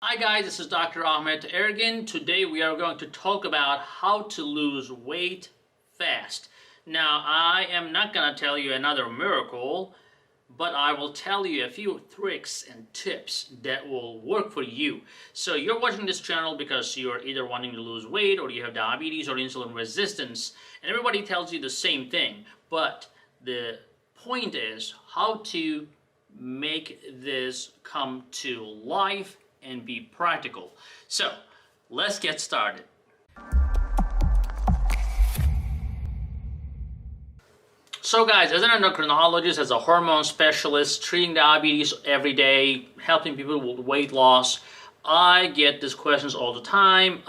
Hi guys, this is Dr. Ahmed Ergin. Today we are going to talk about how to lose weight fast. Now, I am not going to tell you another miracle, but I will tell you a few tricks and tips that will work for you. So you're watching this channel because you're either wanting to lose weight or you have diabetes or insulin resistance, and everybody tells you the same thing. But the point is how to make this come to life and be practical. So let's get started. So guys, as an endocrinologist, as a hormone specialist, treating diabetes every day, helping people with weight loss, I get these questions all the time.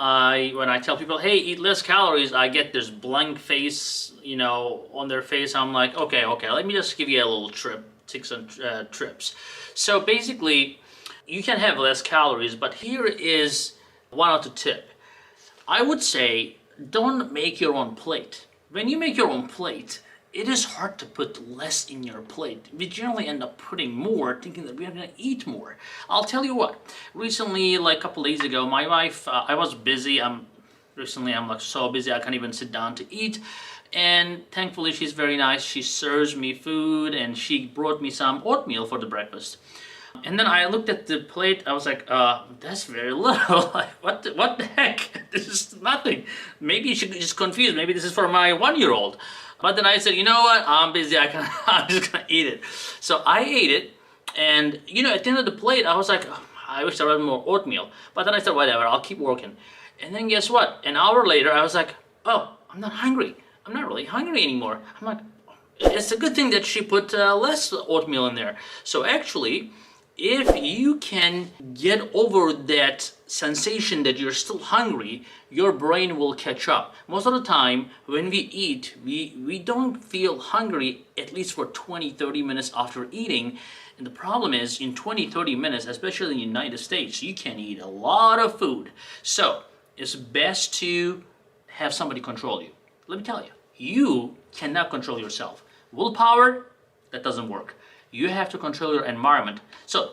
When I tell people, hey, eat less calories, I get this blank face, on their face. I'm like, okay, let me just give you a little take some trips. So basically, you can have less calories, but here is one other tip. I would say don't make your own plate. When you make your own plate, it is hard to put less in your plate. We generally end up putting more, thinking that we are going to eat more. I'll tell you what, recently, like a couple days ago, my wife, I was busy. I'm like so busy I can't even sit down to eat. And thankfully she's very nice. She serves me food and she brought me some oatmeal for the breakfast. And then I looked at the plate, I was like, that's very little. Like, what the heck? This is nothing. Maybe she's just confused. Maybe this is for my 1-year-old. But then I said, you know what? I'm busy. I'm just going to eat it. So I ate it. And, at the end of the plate, I was like, oh, I wish I had more oatmeal. But then I said, whatever, I'll keep working. And then guess what? An hour later, I was like, oh, I'm not hungry. I'm not really hungry anymore. I'm like, it's a good thing that she put less oatmeal in there. So actually, if you can get over that sensation that you're still hungry, your brain will catch up. Most of the time, when we eat, we don't feel hungry at least for 20-30 minutes after eating. And the problem is, in 20-30 minutes, especially in the United States, you can eat a lot of food. So it's best to have somebody control you. Let me tell you, you cannot control yourself. Willpower, that doesn't work. You have to control your environment. So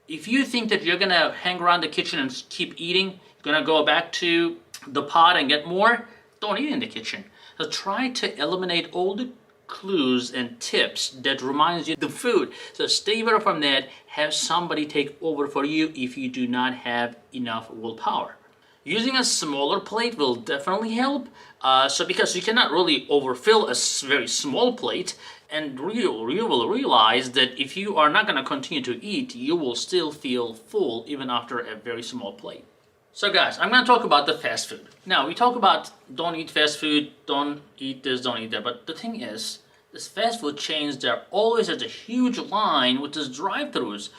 if you think that you're gonna hang around the kitchen and keep eating, you're gonna go back to the pot and get more, don't eat in the kitchen. So try to eliminate all the clues and tips that reminds you of the food. So stay away from that. Have somebody take over for you if you do not have enough willpower. Using a smaller plate will definitely help. Because you cannot really overfill a very small plate, and you will realize that if you are not going to continue to eat, you will still feel full even after a very small plate. So guys, I'm going to talk about the fast food. Now, we talk about don't eat fast food, don't eat this, don't eat that. But the thing is, this fast food chains, they're always at a huge line with these drive-thrus.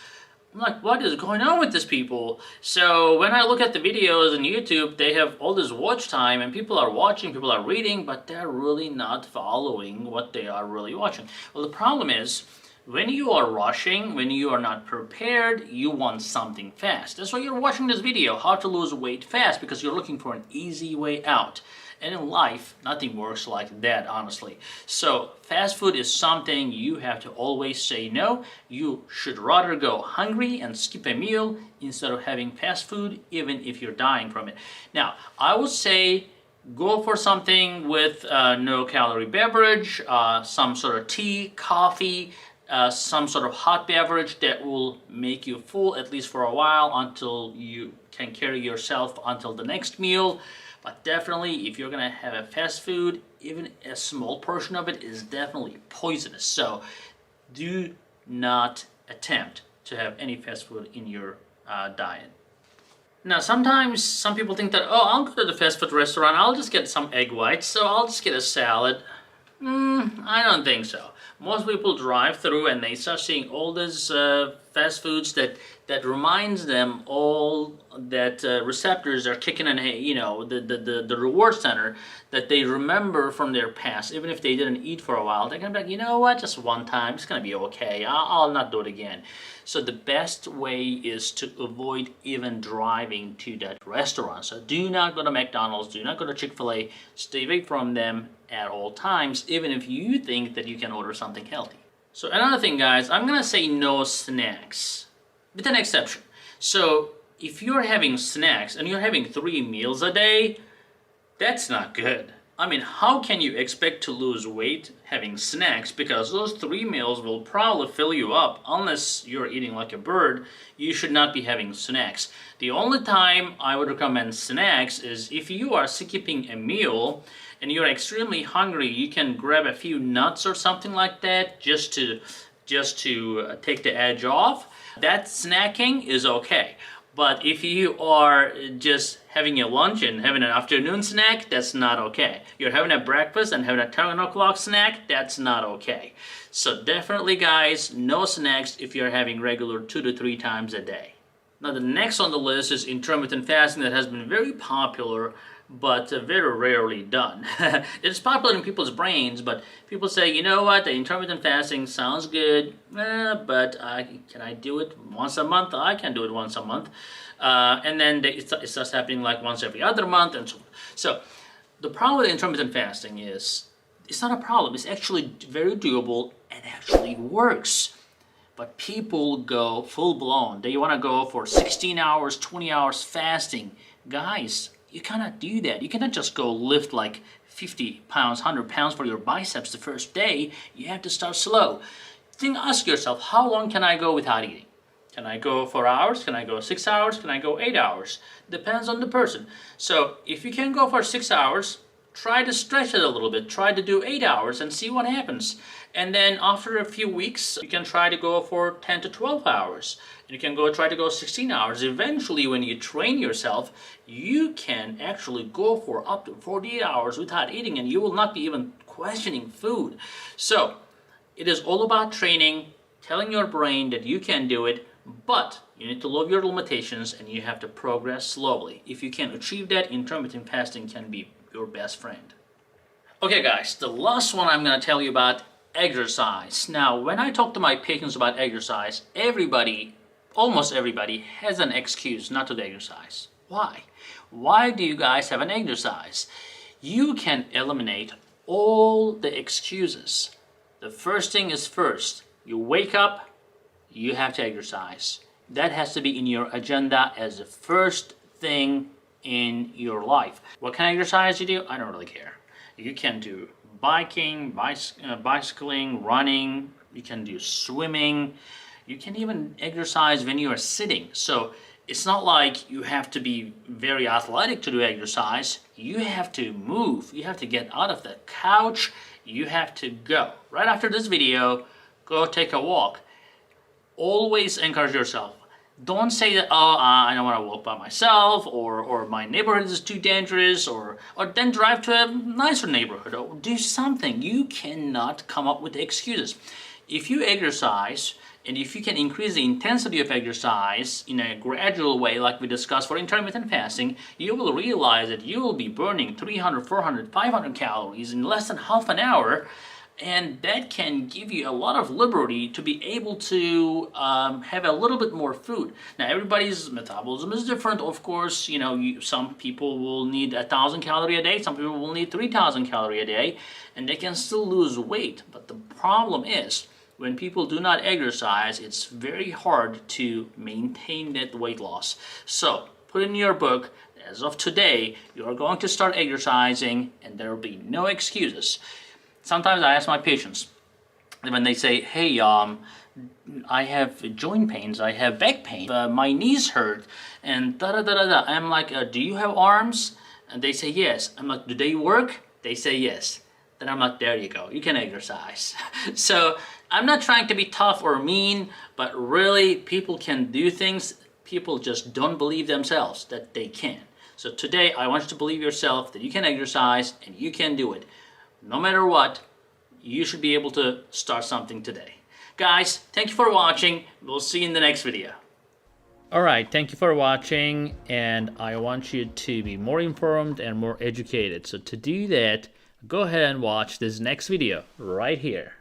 I'm like, what is going on with these people? So when I look at the videos on YouTube, they have all this watch time and people are watching, people are reading, but they're really not following what they are really watching. Well, the problem is, when you are rushing, when you are not prepared, you want something fast. That's why you're watching this video, how to lose weight fast, because you're looking for an easy way out. And in life, nothing works like that, honestly. So fast food is something you have to always say no. You should rather go hungry and skip a meal instead of having fast food, even if you're dying from it. Now, I would say go for something with no calorie beverage, some sort of tea, coffee, some sort of hot beverage that will make you full at least for a while until you can carry yourself until the next meal. But definitely, if you're going to have a fast food, even a small portion of it is definitely poisonous. So do not attempt to have any fast food in your diet. Now, sometimes some people think that, oh, I'll go to the fast food restaurant, I'll just get some egg whites, so I'll just get a salad. I don't think so. Most people drive through and they start seeing all these fast foods that reminds them all that receptors are kicking in, the reward center that they remember from their past. Even if they didn't eat for a while, they're gonna be like, you know what, just one time, it's gonna be okay. I'll not do it again. So the best way is to avoid even driving to that restaurant. So do not go to McDonald's, do not go to Chick-fil-A, stay away from them at all times, even if you think that you can order something healthy. So another thing, guys, I'm gonna say no snacks, with an exception. So if you're having snacks and you're having 3 meals a day, that's not good. I mean, how can you expect to lose weight having snacks? Because those 3 meals will probably fill you up. Unless you're eating like a bird, you should not be having snacks. The only time I would recommend snacks is if you are skipping a meal and you're extremely hungry, you can grab a few nuts or something like that just to take the edge off. That snacking is okay. But if you are just having a lunch and having an afternoon snack, that's not okay. You're having a breakfast and having a 10 o'clock snack, that's not okay. So definitely, guys, no snacks if you're having regular 2 to 3 times a day. Now the next on the list is intermittent fasting, that has been very popular but very rarely done. It's popular in people's brains, but people say, you know what, the intermittent fasting sounds good, but can I do it once a month? I can do it once a month. And then it starts happening like once every other month and so on. So the problem with intermittent fasting is, it's not a problem, it's actually very doable and actually works. But people go full blown. They want to go for 16 hours, 20 hours fasting. Guys, you cannot do that. You cannot just go lift like 50 pounds, 100 pounds for your biceps the first day. You have to start slow. Ask yourself, how long can I go without eating? Can I go 4 hours? Can I go 6 hours? Can I go 8 hours? Depends on the person. So if you can go for 6 hours, try to stretch it a little bit. Try to do 8 hours and see what happens. And then after a few weeks, you can try to go for 10 to 12 hours. You can try to go 16 hours. Eventually, when you train yourself, you can actually go for up to 48 hours without eating, and you will not be even questioning food. So it is all about training, telling your brain that you can do it, but you need to love your limitations and you have to progress slowly. If you can achieve that, intermittent fasting can be your best friend. Okay guys, the last one I'm going to tell you about, exercise. Now, when I talk to my patients about exercise, almost everybody has an excuse not to exercise. Why? Why do you guys have an exercise? You can eliminate all the excuses. The first thing is first. You wake up, you have to exercise. That has to be in your agenda as the first thing in your life. What kind of exercise you do? I don't really care. You can do biking, bicycling, running. You can do swimming. You can even exercise when you are sitting. So it's not like you have to be very athletic to do exercise. You have to move. You have to get out of the couch. You have to go. Right after this video, go take a walk. Always encourage yourself. Don't say that, oh, I don't want to walk by myself, or my neighborhood is too dangerous, or then drive to a nicer neighborhood, or do something. You cannot come up with excuses. If you exercise, and if you can increase the intensity of exercise in a gradual way, like we discussed for intermittent fasting, you will realize that you will be burning 300, 400, 500 calories in less than half an hour, and that can give you a lot of liberty to be able to have a little bit more food. Now, everybody's metabolism is different, of course. You know, some people will need 1,000 calories a day, some people will need 3,000 calories a day, and they can still lose weight. But the problem is, when people do not exercise, it's very hard to maintain that weight loss. So, put in your book, as of today, you are going to start exercising, and there will be no excuses. Sometimes I ask my patients, when they say, hey, I have joint pains, I have back pain, my knees hurt, and da-da-da-da-da. I'm like, do you have arms? And they say yes. I'm like, do they work? They say yes. Then I'm like, there you go, you can exercise. So I'm not trying to be tough or mean, but really people can do things. People just don't believe themselves that they can. So today I want you to believe yourself that you can exercise and you can do it. No matter what, you should be able to start something today. Guys, thank you for watching. We'll see you in the next video. Alright, thank you for watching, and I want you to be more informed and more educated. So to do that, go ahead and watch this next video right here.